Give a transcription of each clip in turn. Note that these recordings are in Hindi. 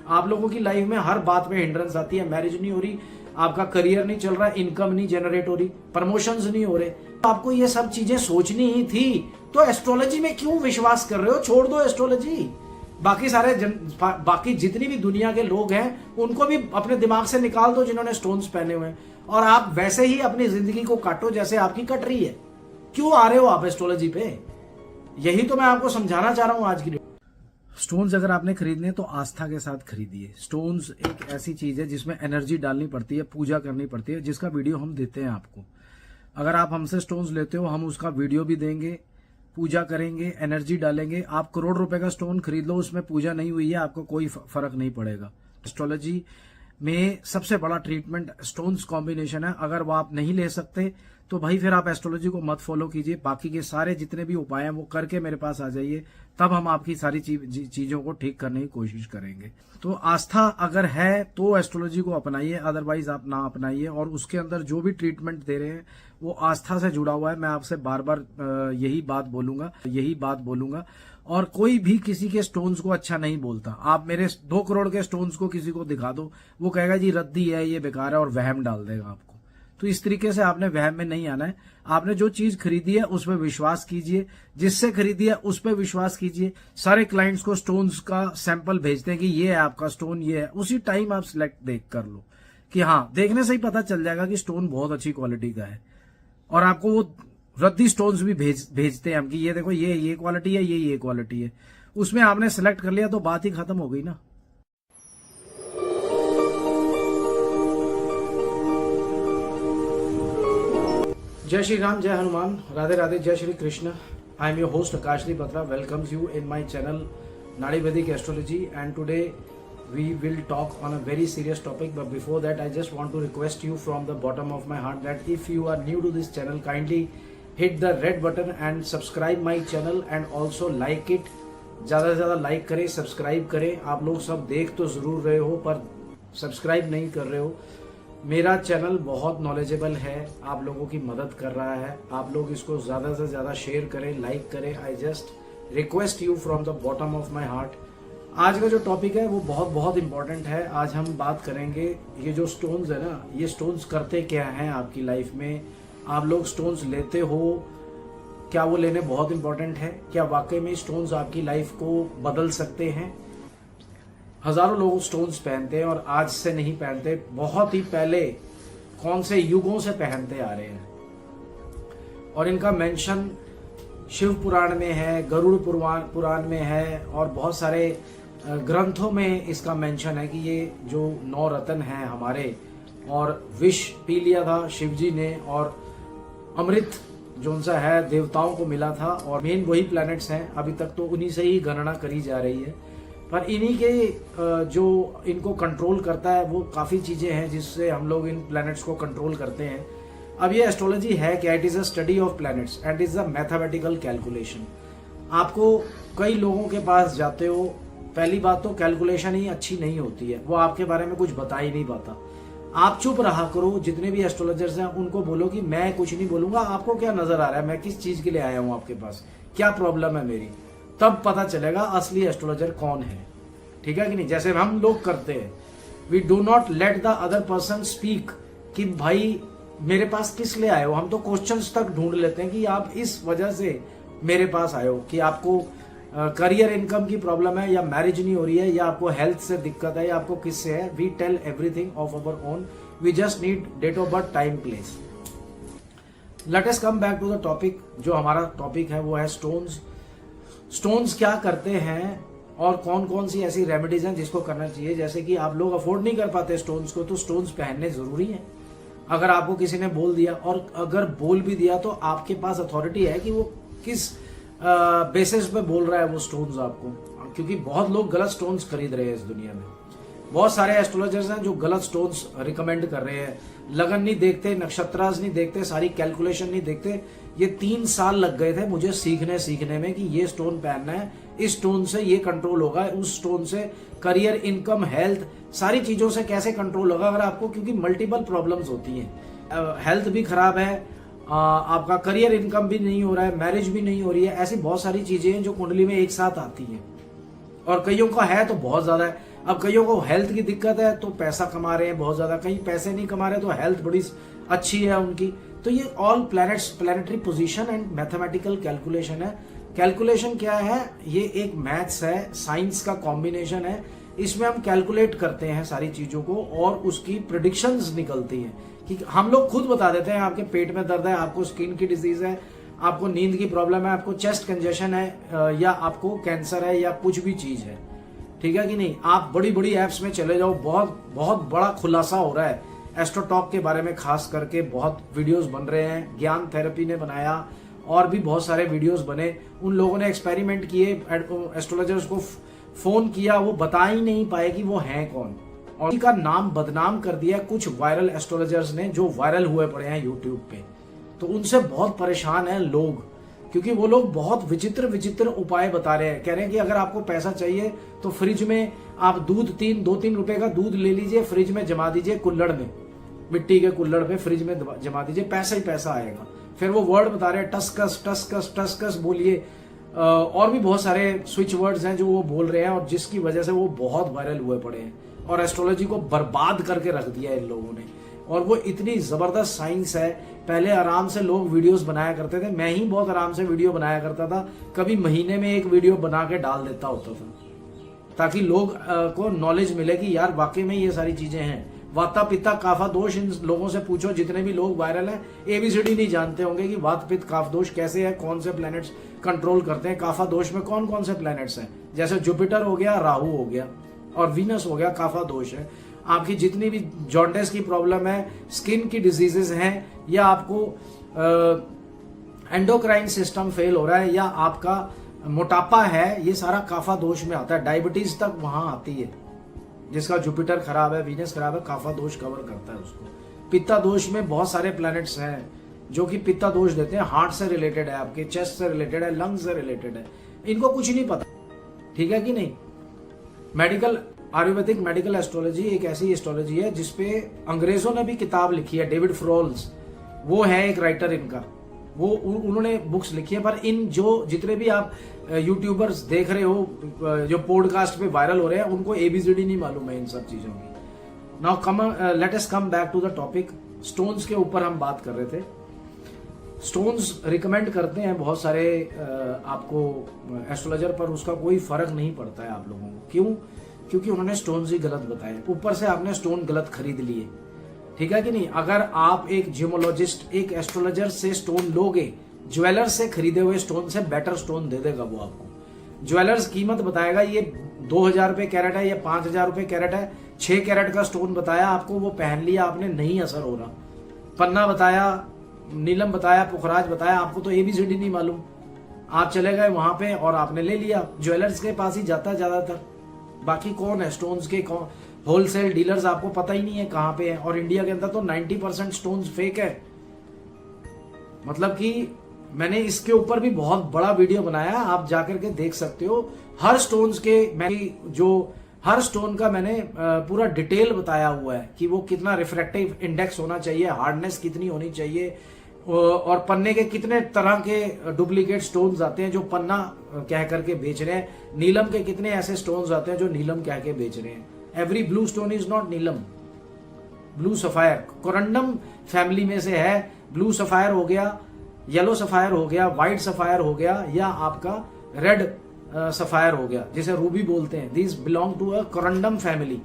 आप लोगों की लाइफ में हर बात में हिंड्रेंस आती है, मैरिज नहीं हो रही, आपका करियर नहीं चल रहा, इनकम नहीं जनरेट हो रही, प्रमोशंस नहीं हो रहे, आपको ये सब चीजें सोचनी ही थी तो एस्ट्रोलॉजी में क्यों विश्वास कर रहे हो? छोड़ दो एस्ट्रोलॉजी। बाकी जितनी भी दुनिया के लोग हैं उनको भी अपने दिमाग से निकाल दो जिन्होंने स्टोन्स पहने हुए हैं, और आप वैसे ही अपनी जिंदगी को काटो जैसे आपकी कट रही है। क्यों आ रहे हो आप एस्ट्रोलॉजी पे? यही तो मैं आपको समझाना चाह रहा हूं आज की। स्टोन्स अगर आपने खरीदने तो आस्था के साथ खरीदिए। स्टोन्स एक ऐसी चीज है जिसमें एनर्जी डालनी पड़ती है, पूजा करनी पड़ती है, जिसका वीडियो हम देते हैं आपको। अगर आप हमसे स्टोन्स लेते हो, हम उसका वीडियो भी देंगे, पूजा करेंगे, एनर्जी डालेंगे। आप करोड़ रुपए का स्टोन खरीद लो, उसमें पूजा नहीं हुई है, आपको कोई फर्क नहीं पड़ेगा। एस्ट्रोलॉजी में सबसे बड़ा ट्रीटमेंट स्टोन्स कॉम्बिनेशन है। अगर वो आप नहीं ले सकते तो भाई फिर आप एस्ट्रोलॉजी को मत फॉलो कीजिए। बाकी के सारे जितने भी उपाय हैं वो करके मेरे पास आ जाइए, तब हम आपकी सारी चीजों को ठीक करने की कोशिश करेंगे। तो आस्था अगर है तो एस्ट्रोलॉजी को अपनाइए, अदरवाइज आप ना अपनाइए। और उसके अंदर जो भी ट्रीटमेंट दे रहे हैं वो आस्था से जुड़ा हुआ है। मैं आपसे बार बार यही बात बोलूंगा। और कोई भी किसी के स्टोन्स को अच्छा नहीं बोलता। आप मेरे 2 करोड़ के स्टोन्स को किसी को दिखा दो, वो कहेगा जी रद्दी है, ये बेकार है, और वहम डाल देगा आपको। तो इस तरीके से आपने वहम में नहीं आना है। आपने जो चीज खरीदी है उस पर विश्वास कीजिए, जिससे खरीदी है उस पर विश्वास कीजिए। सारे क्लाइंट्स को स्टोन्स का सैंपल भेजते हैं कि ये है आपका स्टोन, ये है। उसी टाइम आप सिलेक्ट देख कर लो कि हाँ, देखने से ही पता चल जाएगा कि स्टोन बहुत अच्छी क्वालिटी का है। और आपको वो रद्दी स्टोन्स भी भेजते हैं हम कि ये देखो, ये क्वालिटी है, ये क्वालिटी है। उसमें आपने सिलेक्ट कर लिया तो बात ही खत्म हो गई ना। जय श्री राम, जय हनुमान, राधे राधे, जय Shri Krishna. I am your host Akashdeep Batra, welcomes you in my channel नाड़ी वैदिक astrology, and today we will talk on a very serious topic. But before that, I just want to request you from the bottom of my heart that if you are new to this channel, kindly hit the red button and subscribe my channel, and also like it. ज़्यादा से ज़्यादा लाइक करें, सब्सक्राइब करें। आप लोग सब देख तो ज़रूर रहे हो पर सब्सक्राइब नहीं कर रहे हो। मेरा चैनल बहुत नॉलेजेबल है, आप लोगों की मदद कर रहा है। आप लोग इसको ज़्यादा से ज़्यादा शेयर करें, लाइक करें। I just request you from the bottom of my heart. आज का जो टॉपिक है वो बहुत इंपॉर्टेंट है। आज हम बात करेंगे, ये जो स्टोन्स है ना, ये स्टोन्स करते क्या हैं आपकी लाइफ में। आप लोग स्टोन्स लेते हो, क्या वो लेने बहुत इंपॉर्टेंट है? क्या वाकई में स्टोन्स आपकी लाइफ को बदल सकते हैं? हजारों लोग स्टोन्स पहनते हैं और आज से नहीं पहनते, बहुत ही पहले कौन से युगों से पहनते आ रहे हैं। और इनका मेंशन शिव पुराण में है, गरुड़ पुराण में है, और बहुत सारे ग्रंथों में इसका मेंशन है कि ये जो 9 रत्न हैं हमारे, और विष पी लिया था शिव जी ने, और अमृत जो उनसा है देवताओं को मिला था, और मेन वही प्लैनेट्स हैं। अभी तक तो उन्हीं से ही गणना करी जा रही है, पर इन्हीं के जो इनको कंट्रोल करता है वो काफ़ी चीज़ें हैं जिससे हम लोग इन प्लैनेट्स को कंट्रोल करते हैं। अब ये एस्ट्रोलॉजी है क्या? It is a study of planets and is a mathematical calculation. आपको कई लोगों के पास जाते हो, पहली बात तो कैलकुलेशन ही अच्छी नहीं होती है, वो आपके बारे में कुछ बता ही नहीं पाता। आप चुप रहा करो। जितने भी एस्ट्रोलॉजर्स हैं उनको बोलो कि मैं कुछ नहीं बोलूंगा, आपको क्या नजर आ रहा है, मैं किस चीज के लिए आया हूं आपके पास, क्या प्रॉब्लम है मेरी, तब पता चलेगा असली एस्ट्रोलॉजर कौन है। ठीक है कि नहीं? जैसे हम लोग करते हैं, we do not let the other person speak कि भाई मेरे पास किस लिए आए हो। हम तो क्वेश्चंस तक ढूंढ लेते हैं कि आप इस वजह से मेरे पास आए हो, कि आपको करियर इनकम की प्रॉब्लम है, या मैरिज नहीं हो रही है, या आपको हेल्थ से दिक्कत है, या आपको किससे है। We tell everything of our own, we just need date of birth, time, place. Let us come back to the topic. जो हमारा टॉपिक है वो है स्टोन्स। स्टोन्स क्या करते हैं और कौन कौन सी ऐसी रेमेडीज हैं जिसको करना चाहिए। जैसे कि आप लोग अफोर्ड नहीं कर पाते स्टोन्स को, तो स्टोन्स पहनने जरूरी है। अगर आपको किसी ने बोल दिया, और अगर बोल भी दिया तो आपके पास अथॉरिटी है कि वो किस बेसिस पे बोल रहा है वो स्टोन्स आपको, क्योंकि बहुत लोग गलत स्टोन्स खरीद रहे हैं इस दुनिया में। बहुत सारे एस्ट्रोलॉजर्स हैं जो गलत स्टोन्स रिकमेंड कर रहे हैं। लगन नहीं देखते, नक्षत्रास नहीं देखते, सारी कैलकुलेशन नहीं देखते। ये 3 साल लग गए थे मुझे सीखने में कि ये स्टोन पहनना है, इस स्टोन से ये कंट्रोल होगा, उस स्टोन से करियर, इनकम, हेल्थ, सारी चीजों से कैसे कंट्रोल होगा। अगर आपको, क्योंकि मल्टीपल प्रॉब्लम्स होती हैं, हेल्थ भी खराब है, आपका करियर, इनकम भी नहीं हो रहा है, मैरिज भी नहीं हो रही है, ऐसी बहुत सारी चीजें हैं जो कुंडली में एक साथ आती हैं। और कईयों का है तो बहुत ज्यादा है। अब कईयों को हेल्थ की दिक्कत है तो पैसा कमा रहे हैं बहुत ज्यादा, कहीं पैसे नहीं कमा रहे तो हेल्थ बड़ी अच्छी है उनकी। तो ये all planets, planetary position and mathematical calculation है। कैलकुलेशन क्या है? ये एक मैथ्स है, साइंस का कॉम्बिनेशन है। इसमें हम कैलकुलेट करते हैं सारी चीजों को और उसकी प्रिडिक्शंस निकलती हैं कि हम लोग खुद बता देते हैं आपके पेट में दर्द है, आपको स्किन की डिजीज है, आपको नींद की प्रॉब्लम है, आपको चेस्ट कंजेशन है, या आपको कैंसर है, या कुछ भी चीज है। ठीक है कि नहीं? आप बड़ी बड़ी एप्स में चले जाओ, बहुत बहुत बड़ा खुलासा हो रहा है एस्ट्रोटॉक के बारे में, खास करके बहुत वीडियोस बन रहे हैं। ज्ञान थेरेपी ने बनाया और भी बहुत सारे वीडियोस बने। उन लोगों ने एक्सपेरिमेंट किए, एस्ट्रोलॉजर्स को फोन किया, वो बता ही नहीं पाए कि वो हैं कौन, और उनका नाम बदनाम कर दिया कुछ वायरल एस्ट्रोलॉजर्स ने जो वायरल हुए पड़े हैं यूट्यूब पे। तो उनसे बहुत परेशान है लोग, क्योंकि वो लोग बहुत विचित्र विचित्र उपाय बता रहे हैं। कह रहे हैं कि अगर आपको पैसा चाहिए तो फ्रिज में आप दूध 2-3 रुपए का दूध ले लीजिए, फ्रिज में जमा दीजिए, कुल्हड़ में, मिट्टी के कुल्हड़ पे फ्रिज में जमा दीजिए, पैसा ही पैसा आएगा। फिर वो वर्ड बता रहे हैं टसकस टसकस टसकस बोलिए, और भी बहुत सारे स्विच वर्ड्स हैं जो वो बोल रहे हैं, और जिसकी वजह से वो बहुत वायरल हुए पड़े हैं और एस्ट्रोलॉजी को बर्बाद करके रख दिया इन लोगों ने। और वो इतनी जबरदस्त साइंस है। पहले आराम से लोग वीडियोस बनाया करते थे, मैं ही बहुत आराम से वीडियो बनाया करता था, कभी महीने में एक वीडियो बना के डाल देता होता था, ताकि लोग को नॉलेज मिले कि यार वाकई में ये सारी चीजें हैं। वाता पित्ता काफा दोष, इन लोगों से पूछो जितने भी लोग वायरल हैं, एबीसीडी नहीं जानते होंगे कि वात पित्त काफ दोष कैसे है, कौन से प्लैनेट्स कंट्रोल करते हैं। काफा दोष में कौन कौन से प्लैनेट्स हैं? जैसे जुपिटर हो गया, राहु हो गया, और वीनस हो गया, काफा दोष है। आपकी जितनी भी जॉन्डिस की प्रॉब्लम है, स्किन की डिजीजेस हैं, या आपको एंडोक्राइन सिस्टम फेल हो रहा है, या आपका मोटापा है, ये सारा काफा दोष में आता है। डायबिटीज तक वहां आती है। जिसका जुपिटर खराब है, वीनस खराब है, काफा दोष कवर करता है उसको। पित्ता दोष में बहुत सारे प्लैनेट्स हैं जो कि पित्ता दोष देते हैं। हार्ट से रिलेटेड है, आपके चेस्ट से रिलेटेड है, लंग्स से रिलेटेड है। इनको कुछ नहीं पता, ठीक है कि नहीं? मेडिकल, आयुर्वेदिक मेडिकल एस्ट्रोलॉजी एक ऐसी एस्ट्रोलॉजी है जिसपे अंग्रेजों ने भी किताब लिखी है। डेविड फ्रोल्स, वो है एक राइटर इनका, वो उन्होंने बुक्स लिखी है। पर इन जो जितने भी आप यूट्यूबर्स देख रहे हो जो पॉडकास्ट पे वायरल हो रहे हैं, उनको एबीसीडी नहीं मालूम है इन सब चीजों की। Now let us come back to the topic. Stones के ऊपर हम बात कर रहे थे। स्टोन्स रिकमेंड करते हैं बहुत सारे आपको एस्ट्रोलॉजर, पर उसका कोई फर्क नहीं पड़ता है आप लोगों को। क्यों? क्योंकि उन्होंने स्टोन्स ही गलत बताए, ऊपर से आपने स्टोन गलत खरीद लिए। ठीक है कि नहीं? अगर आप एक जियोमोलॉजिस्ट, एक एस्ट्रोलॉजर से स्टोन लोगे, ज्वेलर से खरीदे हुए स्टोन से बेटर स्टोन दे देगा वो आपको। ज्वेलर्स कीमत बताएगा ये 2000 रुपए कैरेट है, या 5000 रुपए कैरेट है। 6 कैरेट का स्टोन बताया आपको, वो पहन लिया आपने, नहीं असर हो रहा। पन्ना बताया, नीलम बताया, पुखराज बताया, आपको तो एबीसीडी नहीं मालूम। आप चले गए वहां पे और आपने ले लिया। ज्वेलर्स के पास ही जाता है ज्यादातर। बाकी कौन है स्टोन्स के? कौन होलसेल डीलर्स? आपको पता ही नहीं है कहां पे है। और इंडिया के अंदर तो 90% स्टोन्स फेक है। मतलब कि मैंने इसके ऊपर भी बहुत बड़ा वीडियो बनाया, आप जाकर के देख सकते हो। हर स्टोन्स के हर स्टोन का मैंने पूरा डिटेल बताया हुआ है कि वो कितना रिफ्रैक्टिव इंडेक्स होना चाहिए, हार्डनेस कितनी होनी चाहिए, और पन्ने के कितने तरह के डुप्लीकेट स्टोन्स आते हैं जो पन्ना कह करके बेच रहे हैं। नीलम के कितने ऐसे स्टोन्स आते हैं जो नीलम कह के बेच रहे हैं। Every blue stone is not Neelam. Blue sapphire corundum family में से है। ब्लू सफायर हो गया, येलो सफायर हो गया, व्हाइट सफायर हो गया, या आपका रेड सफायर हो गया, जिसे रूबी बोलते हैं। This belong to a corundum family.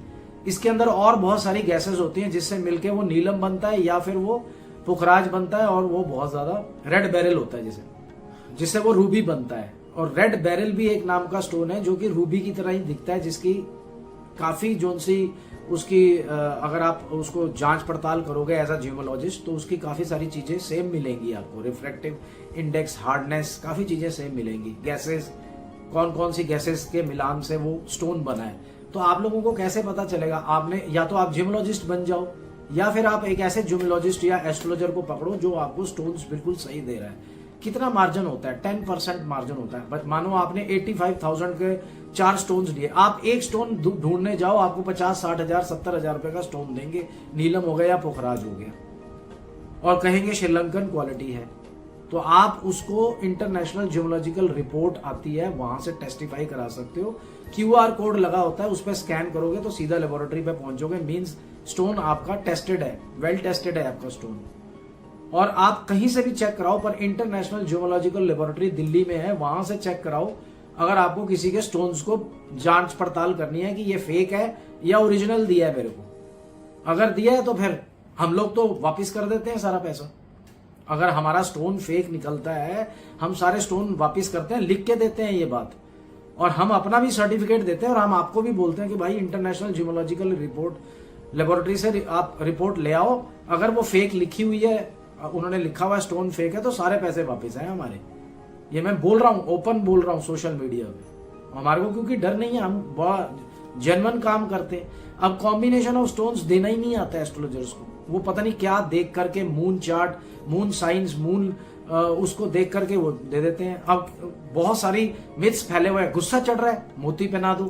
इसके अंदर और बहुत सारी गैसेस होती हैं जिससे मिलके वो नीलम बनता है, या फिर वो पुखराज बनता है, और वो बहुत ज्यादा रेड बेरिल होता है जिससे वो रूबी बनता है। और रेड बेरिल भी एक नाम का स्टोन है जो कि रूबी की तरह ही दिखता है, जिसकी काफी जोन सी उसकी अगर आप उसको जांच पड़ताल करोगे एज अ जियोमोलॉजिस्ट, तो उसकी काफी सारी चीजें सेम मिलेंगी आपको। रिफ्रैक्टिव इंडेक्स, हार्डनेस, काफी चीजें सेम मिलेंगी। गैसेस, कौन कौन सी गैसेस के मिलान से वो स्टोन बना है। तो आप लोगों को कैसे पता चलेगा? आपने या तो आप जियोमोलॉजिस्ट बन जाओ, या फिर आप एक ऐसे जियोमोलॉजिस्ट या एस्ट्रोलॉजर को पकड़ो जो आपको स्टोन्स बिल्कुल सही दे रहा है। कितना मार्जिन होता है? 10% मार्जिन होता है। बट मानो आपने 85,000 के 4 स्टोन्स लिए, आप एक स्टोन ढूंढने जाओ, आपको 50, 60 हजार, 70 हजार रुपए का स्टोन देंगे। नीलम हो गया या पुखराज हो गया, और कहेंगे श्रीलंकन क्वालिटी है। तो आप उसको इंटरनेशनल जियोलॉजिकल रिपोर्ट आती है, वहां से टेस्टिफाई करा सकते हो QR कोड लगा होता है, उस पर स्कैन करोगे तो सीधा लेबोरेटरी पे पहुंचोगे। मींस स्टोन आपका टेस्टेड है, वेल टेस्टेड है आपका स्टोन। और आप कहीं से भी चेक कराओ, पर इंटरनेशनल ज्यूलॉजिकल लेबोरेटरी दिल्ली में है, वहां से चेक कराओ। अगर आपको किसी के स्टोन्स को जांच पड़ताल करनी है कि ये फेक है या ओरिजिनल दिया है मेरे को, अगर दिया है तो फिर हम लोग तो वापिस कर देते हैं सारा पैसा। अगर हमारा स्टोन फेक निकलता है, हम सारे स्टोन वापिस करते हैं, लिख के देते हैं ये बात, और हम अपना भी सर्टिफिकेट देते हैं, और हम आपको भी बोलते हैं कि भाई इंटरनेशनल ज्यूलॉजिकल रिपोर्ट लेबोरेटरी से आप रिपोर्ट ले आओ। अगर वो फेक लिखी हुई है, उन्होंने लिखा हुआ स्टोन फेक है, तो सारे पैसे वापस आए हमारे। ये मैं बोल रहा हूँ, ओपन बोल रहा हूँ सोशल मीडिया पे। हमारे को क्योंकि डर नहीं है, हम बहुत जेन्युइन काम करते हैं। अब कॉम्बिनेशन ऑफ स्टोन्स देना ही नहीं आता एस्ट्रोलॉजर्स को, वो पता नहीं क्या देख करके, moon chart, moon science, moon उसको देख करके वो दे देते हैं। अब बहुत सारी मिथ्स फैले हुए हैं। गुस्सा चढ़ रहा है, मोती पहना दो।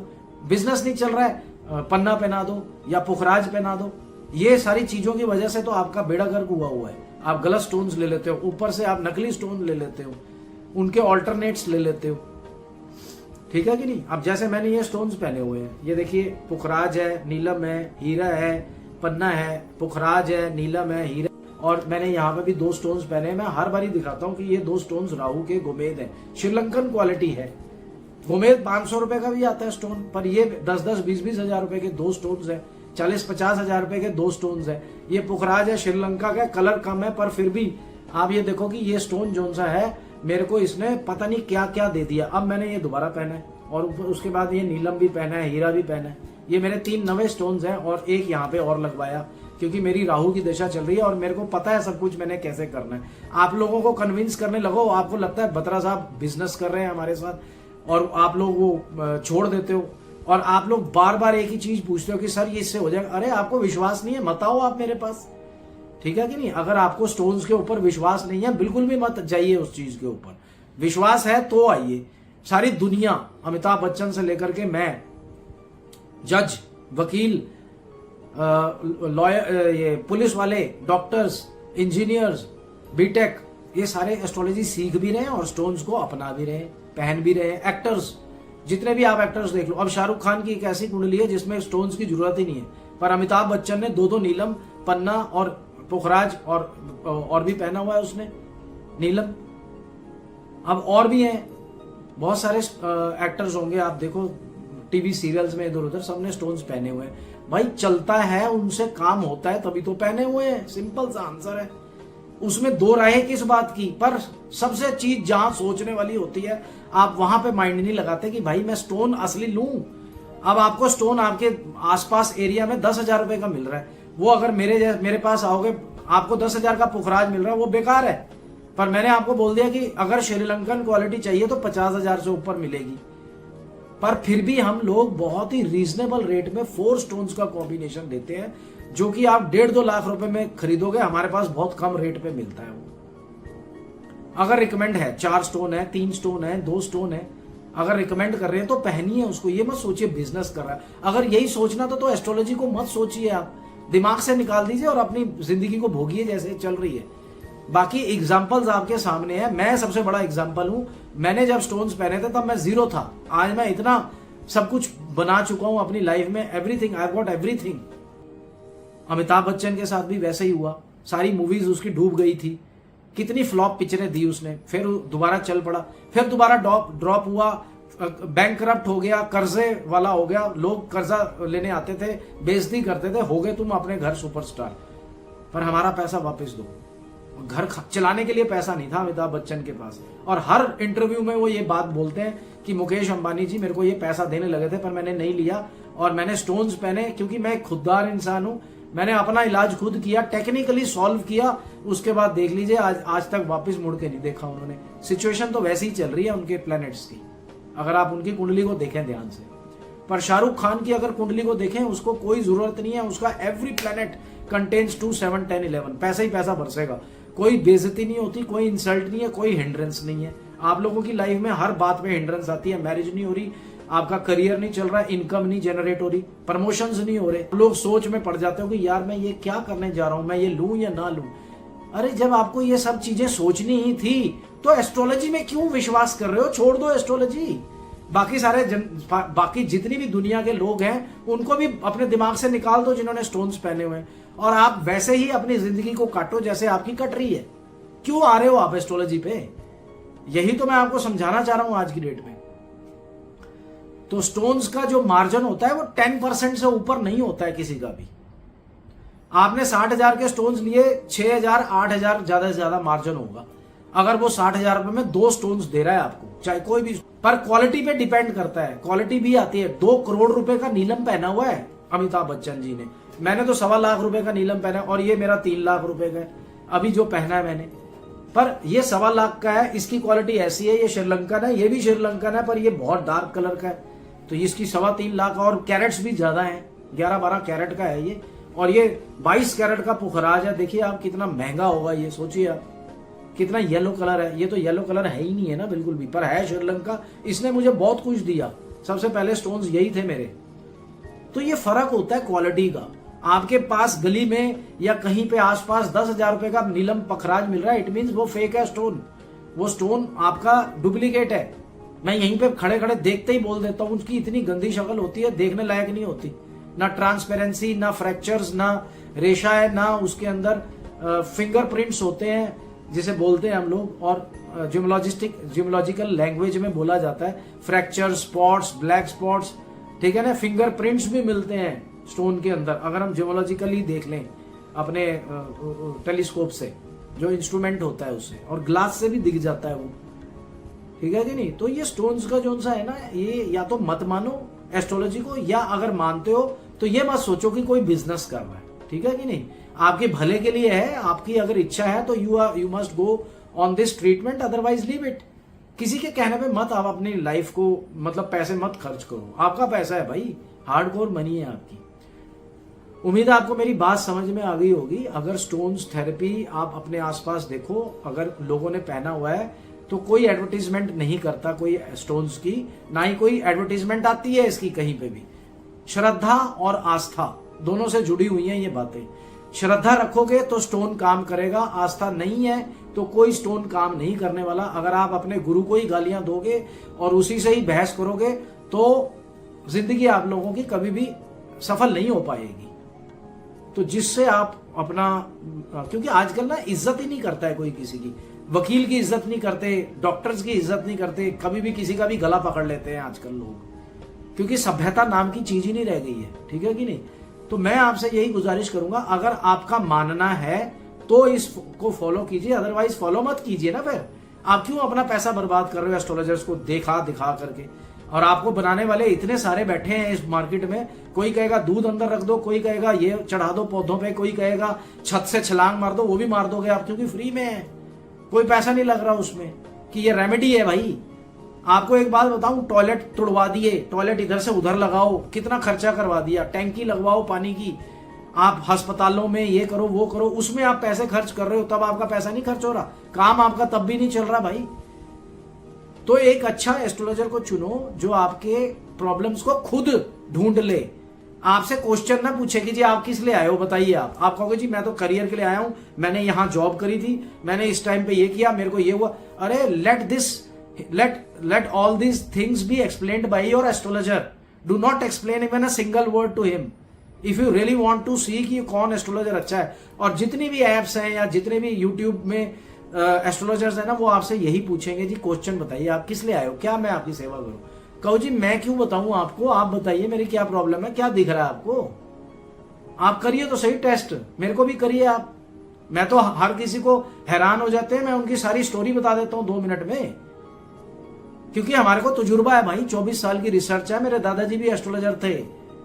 बिजनेस नहीं चल रहा है, पन्ना पहना दो या पुखराज पहना दो। ये सारी चीजों की वजह से तो आपका बेड़ा गर्क हुआ है। आप गलत स्टोन्स ले लेते हो, ऊपर से आप नकली स्टोन ले लेते हो, उनके ऑल्टरनेट्स ले लेते हो, ठीक है कि नहीं। अब जैसे मैंने ये स्टोन्स पहने हुए हैं, ये देखिए, पुखराज है, नीलम है, हीरा है, पन्ना है, पुखराज है, नीलम है, हीरा। और मैंने यहाँ पे भी 2 स्टोन्स पहने हैं। मैं हर बारी दिखाता हूँ कि ये 2 स्टोन्स राहु के गोमेद है, श्रीलंकन क्वालिटी है। गोमेद 500 रुपए का भी आता है स्टोन, पर ये 10-10, 20-20 हजार रुपए के 2 स्टोन्स है, 40-50 हजार रुपए के 2 स्टोन्स है। ये पुखराज है, श्रीलंका का, कलर कम है, पर फिर भी आप ये देखो कि ये स्टोन जो सा है, मेरे को इसने पता नहीं क्या क्या दे दिया। अब मैंने ये दोबारा पहना है, और उसके बाद ये नीलम भी पहना है, हीरा भी पहना है। ये मेरे 3 नवे स्टोन्स हैं, और एक यहाँ पे और लगवाया, क्योंकि मेरी राहु की दशा चल रही है और मेरे को पता है सब कुछ मैंने कैसे करना है। आप लोगों को कन्विंस करने लगो, आपको लगता है बत्रा साहब बिजनेस कर रहे हैं हमारे साथ, और आप लोग वो छोड़ देते हो, और आप लोग बार बार एक ही चीज पूछते हो कि सर ये इससे हो जाएगा। अरे आपको विश्वास नहीं है, मत आओ आप मेरे पास, ठीक है कि नहीं। अगर आपको स्टोन्स के ऊपर विश्वास नहीं है, बिल्कुल भी मत जाइए उस चीज के ऊपर। विश्वास है तो आइए। सारी दुनिया, अमिताभ बच्चन से लेकर के मैं, जज, वकील, लॉयर, ये पुलिस वाले, डॉक्टर्स, इंजीनियर्स, बीटेक, ये सारे एस्ट्रोलॉजी सीख भी रहे हैं और स्टोन्स को अपना भी रहे हैं, पहन भी रहे हैं। एक्टर्स, जितने भी आप एक्टर्स देख लो, अब शाहरुख खान की एक ऐसी कुंडली है जिसमें स्टोन्स की जरूरत ही नहीं है, पर अमिताभ बच्चन ने 2-2 नीलम, पन्ना और पुखराज और भी पहना हुआ है उसने, नीलम। अब और भी हैं, बहुत सारे एक्टर्स होंगे, आप देखो टीवी सीरियल्स में इधर उधर, सबने स्टोन्स पहने हुए हैं। भाई चलता है, उनसे काम होता है, तभी तो पहने हुए हैं। सिंपल सा आंसर है, उसमें 2 राय किस बात की। पर सबसे चीज जहां सोचने वाली होती है, आप वहां पे माइंड नहीं लगाते कि भाई मैं स्टोन असली लूं। अब आपको स्टोन आपके आसपास एरिया में 10,000 रुपए का मिल रहा है, वो अगर मेरे पास आओगे, आपको 10,000 का पुखराज मिल रहा है, वो बेकार है। पर मैंने आपको बोल दिया कि अगर श्रीलंकन क्वालिटी चाहिए तो 50,000 से ऊपर मिलेगी। पर फिर भी हम लोग बहुत ही रीजनेबल रेट में 4 स्टोन्स का कॉम्बिनेशन देते हैं, जो कि आप 1.5-2 लाख रुपए में खरीदोगे, हमारे पास बहुत कम रेट पे मिलता है वो। अगर रिकमेंड है, 4 स्टोन है, 3 स्टोन है, 2 स्टोन है, अगर रिकमेंड कर रहे हैं तो पहनिए उसको। ये मत सोचिए बिजनेस कर रहा है। अगर यही सोचना तो एस्ट्रोलॉजी को मत सोचिए, आप दिमाग से निकाल दीजिए और अपनी जिंदगी को भोगिए जैसे चल रही है। बाकी एग्जाम्पल्स आपके सामने है, मैं सबसे बड़ा एग्जाम्पल हूं। मैंने जब स्टोन्स पहने थे तब मैं 0 था, आज मैं इतना सब कुछ बना चुका हूं अपनी लाइफ में। Everything, I got everything. Amitabh Bachchan के साथ भी वैसे ही हुआ, सारी मूवीज उसकी डूब गई थी, कितनी फ्लॉप पिक्चरें दी उसने, फिर दोबारा चल पड़ा, फिर दोबारा ड्रॉप हुआ, बैंकरप्ट हो गया, कर्जे वाला हो गया, लोग कर्जा लेने आते थे, बेइज्जती करते थे, हो गए तुम अपने घर सुपरस्टार। पर हमारा पैसा वापस दो। घर चलाने के लिए पैसा नहीं था अमिताभ बच्चन के पास, और हर इंटरव्यू में वो ये बात बोलते हैं कि मुकेश अंबानी जी मेरे को ये पैसा देने लगे थे, पर मैंने नहीं लिया, और मैंने स्टोन्स पहने क्योंकि मैं एक खुददार इंसान हूं। मैंने अपना इलाज खुद किया, टेक्निकली सॉल्व किया, उसके बाद देख लीजिए आज तक वापस मुड़ के नहीं देखा उन्होंने। सिचुएशन तो वैसी ही चल रही है उनके प्लैनेट्स की, अगर आप उनकी कुंडली को देखें ध्यान से। पर शाहरुख खान की अगर कुंडली को देखें, उसको कोई जरूरत नहीं है, उसका एवरी प्लैनेट कंटेन्स 2, 7, 10, 11, पैसा ही पैसा बरसेगा। कोई बेइज्जती नहीं होती, कोई इंसल्ट नहीं है, कोई हिंड्रेंस नहीं है। आप लोगों की लाइफ में हर बात में हिंड्रेंस आती है, मैरिज नहीं हो रही, आपका करियर नहीं चल रहा है, इनकम नहीं जनरेट हो रही, प्रमोशंस नहीं हो रहे, लोग सोच में पड़ जाते हो कि यार मैं ये क्या करने जा रहा हूं, मैं ये लूं या ना लूं। अरे जब आपको ये सब चीजें सोचनी ही थी तो एस्ट्रोलॉजी में क्यों विश्वास कर रहे हो? छोड़ दो एस्ट्रोलॉजी। बाकी बाकी जितनी भी दुनिया के लोग हैं उनको भी अपने दिमाग से निकाल दो जिन्होंने स्टोन्स पहने हुए हैं, और आप वैसे ही अपनी जिंदगी को काटो जैसे आपकी कट रही है। क्यों आ रहे हो आप एस्ट्रोलॉजी पे? यही तो मैं आपको समझाना चाह रहा हूं आज की डेट में। तो स्टोन्स का जो मार्जिन होता है वो 10% से ऊपर नहीं होता है किसी का भी। आपने 60,000 के स्टोन्स लिए, 6,000 8,000 ज्यादा से ज्यादा मार्जिन होगा। अगर वो 60,000 रुपए में 2 स्टोन्स दे रहा है आपको, चाहे कोई भी, पर क्वालिटी पे डिपेंड करता है। क्वालिटी भी आती है। 2 करोड़ रुपए का नीलम पहना हुआ है अमिताभ बच्चन जी ने, मैंने तो 1.25 लाख रुपए का नीलम पहना है, और ये मेरा 3 लाख रुपए का है अभी जो पहना है मैंने। पर ये 1.25 लाख का है, इसकी क्वालिटी ऐसी है। ये श्रीलंकन है, ये भी श्रीलंकन है, पर ये बहुत डार्क कलर का है, तो इसकी 3.25 लाख, और कैरेट्स भी ज्यादा है, 11-12 कैरेट का है ये। और ये 22 कैरेट का पुखराज है। देखिए आप कितना महंगा होगा ये, सोचिए आप कितना येलो कलर है। ये तो येलो कलर है ही नहीं है ना बिल्कुल भी, पर है श्रीलंका। इसने मुझे बहुत कुछ दिया, सबसे पहले स्टोन्स यही थे मेरे। तो ये फर्क होता है क्वालिटी का। आपके पास गली में या कहीं पे आसपास 10,000 रुपए का नीलम पखराज मिल रहा है, इट मीन्स वो फेक है स्टोन, वो स्टोन आपका डुप्लीकेट है। मैं यहीं पे खड़े खड़े देखते ही बोल देता हूं, उसकी इतनी गंदी शक्ल होती है, देखने लायक नहीं होती। ना ट्रांसपेरेंसी, ना फ्रैक्चर्स, ना रेशा है, ना उसके अंदर फिंगरप्रिंट्स होते हैं जिसे बोलते हैं हम लोग, और जियोलॉजिकल लैंग्वेज में बोला जाता है फ्रैक्चर, स्पॉट्स, ब्लैक स्पॉट्स, ठीक है ना। फिंगरप्रिंट्स भी मिलते हैं स्टोन के अंदर, अगर हम जियोलॉजिकली देख लें अपने टेलीस्कोप से, जो इंस्ट्रूमेंट होता है उससे, और ग्लास से भी दिख जाता है वो, ठीक है कि नहीं। तो ये स्टोन्स का जो सा है ना, ये या तो मत मानो एस्ट्रोलॉजी को, या अगर मानते हो तो ये मत सोचो कि कोई बिजनेस कर रहा है, ठीक है कि नहीं। आपके भले के लिए है, आपकी अगर इच्छा है तो you must go on this treatment, otherwise leave it. किसी के कहने पे मत आप अपनी लाइफ को, मतलब पैसे मत खर्च करो। आपका पैसा है भाई, हार्डकोर मनी है आपकी। उम्मीद है आपको मेरी बात समझ में आ गई होगी। अगर स्टोन्स थेरेपी आप अपने आसपास देखो, अगर लोगों ने पहना हुआ है, तो कोई एडवर्टीजमेंट नहीं करता कोई स्टोन्स की, ना ही कोई एडवर्टीजमेंट आती है इसकी कहीं पे भी। श्रद्धा और आस्था दोनों से जुड़ी हुई हैं ये बातें। श्रद्धा रखोगे तो स्टोन काम करेगा, आस्था नहीं है तो कोई स्टोन काम नहीं करने वाला। अगर आप अपने गुरु को ही गालियां दोगे और उसी से ही बहस करोगे तो जिंदगी आप लोगों की कभी भी सफल नहीं हो पाएगी। तो जिससे आप अपना, क्योंकि आजकल ना इज्जत ही नहीं करता है कोई किसी की, वकील की इज्जत नहीं करते, डॉक्टर्स की इज्जत नहीं करते, कभी भी किसी का भी गला पकड़ लेते हैं आजकल लोग, क्योंकि सभ्यता नाम की चीज ही नहीं रह गई है, ठीक है कि नहीं। तो मैं आपसे यही गुजारिश करूंगा, अगर आपका मानना है तो इसको फॉलो कीजिए, अदरवाइज फॉलो मत कीजिए ना। फिर आप क्यों अपना पैसा बर्बाद कर रहे हो एस्ट्रोलॉजर्स को दिखा करके। और आपको बनाने वाले इतने सारे बैठे हैं इस मार्केट में, कोई कहेगा दूध अंदर रख दो, कोई कहेगा ये चढ़ा दो पौधों पे, कोई कहेगा छत से छलांग मार दो, वो भी मार दोगे आप क्योंकि फ्री में है, कोई पैसा नहीं लग रहा उसमें कि ये रेमेडी है भाई। आपको एक बात बताऊं, टॉयलेट तुड़वा दिए, टॉयलेट इधर से उधर लगाओ, कितना खर्चा करवा दिया, टैंकी लगवाओ पानी की, आप अस्पतालों में ये करो वो करो, उसमें आप पैसे खर्च कर रहे हो, तब आपका पैसा नहीं खर्च हो रहा, काम आपका तब भी नहीं चल रहा भाई। तो एक अच्छा एस्ट्रोलॉजर को चुनो जो आपके प्रॉब्लम्स को खुद ढूंढ ले, आपसे क्वेश्चन ना पूछे कि जी आप किस लिए आए हो बताइए। आप कहोगे जी मैं तो करियर के लिए आया हूं, मैंने यहां जॉब करी थी, मैंने इस टाइम पे ये किया, मेरे को ये हुआ। अरे let all these things be explained by your astrologer. Do not explain even a single word to him. If you really want to see कि कौन एस्ट्रोलॉजर अच्छा है, और जितनी भी एप्स हैं या जितने भी यूट्यूब में एस्ट्रोलॉजर्स हैं ना, वो आपसे यही पूछेंगे जी क्वेश्चन बताइए आप किस लिए आए हो, क्या मैं आपकी सेवा करूं। कहो जी मैं क्यों बताऊं आपको, आप बताइए मेरी क्या प्रॉब्लम है, क्या दिख रहा है आपको, आप करिए तो सही टेस्ट, मेरे को भी करिए आप। मैं तो हर किसी को हैरान हो जाते हैं, मैं उनकी सारी स्टोरी बता देता हूं 2 मिनट में, क्योंकि हमारे को तजुर्बा है भाई, 24 साल की रिसर्च है। मेरे दादाजी भी एस्ट्रोलॉजर थे,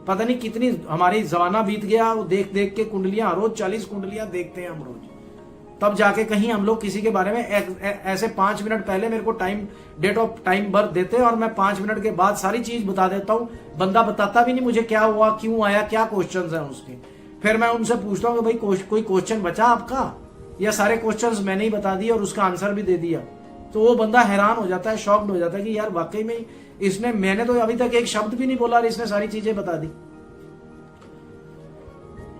पता नहीं कितनी हमारी जमाना बीत गया वो देख देख के कुंडलियां, रोज 40 कुंडलियां देखते हैं हम रोज, तब जाके कहीं हम लोग किसी के बारे में ऐसे 5 मिनट पहले मेरे को डेट ऑफ टाइम बर्थ देते हैं और मैं 5 मिनट के बाद सारी चीज बता देता हूं। बंदा बताता भी नहीं मुझे क्या हुआ, क्यों आया, क्या क्वेश्चंस हैं उसके। फिर मैं उनसे पूछता हूँ कि भाई कोई क्वेश्चन बचा आपका, या सारे क्वेश्चंस मैंने ही बता दिए और उसका आंसर भी दे दिया। तो वो बंदा हैरान हो जाता है, शॉक्ड हो जाता है कि यार वाकई में इसने, मैंने तो अभी तक एक शब्द भी नहीं बोला और इसने सारी चीजें बता दी।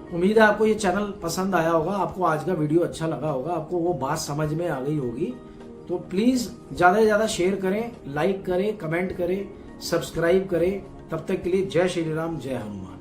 उम्मीद है आपको ये चैनल पसंद आया होगा, आपको आज का वीडियो अच्छा लगा होगा, आपको वो बात समझ में आ गई होगी। तो प्लीज ज्यादा से ज्यादा शेयर करें, लाइक करें, कमेंट करें, सब्सक्राइब करें। तब तक के लिए जय श्री राम, जय हनुमान।